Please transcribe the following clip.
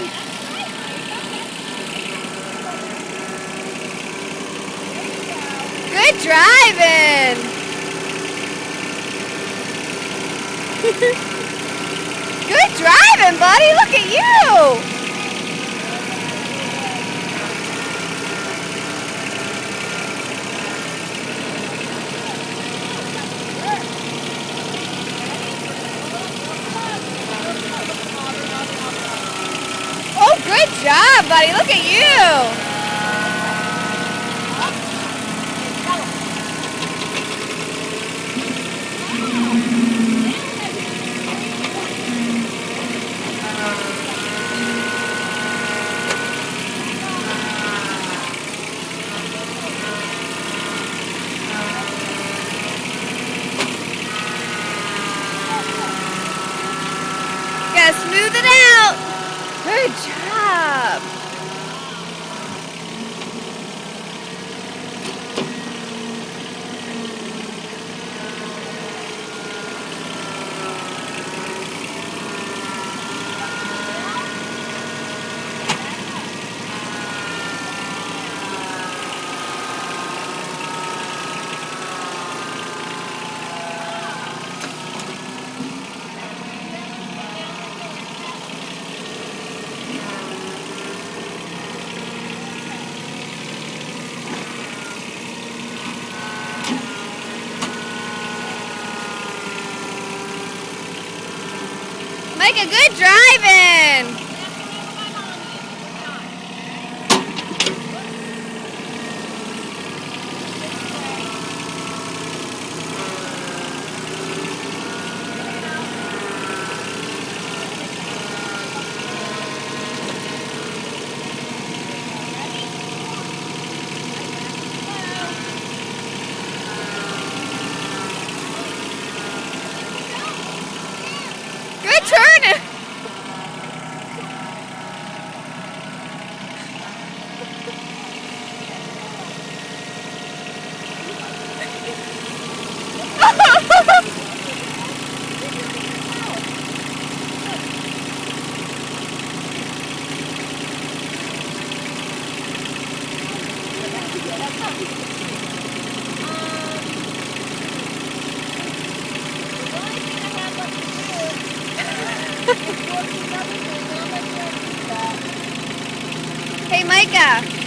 Good driving! Good driving, buddy! Look at you! Oh, good job, buddy! Look at you! Gotta smooth it out. Good job. Make a good driving. Good turn. Hey, Micah.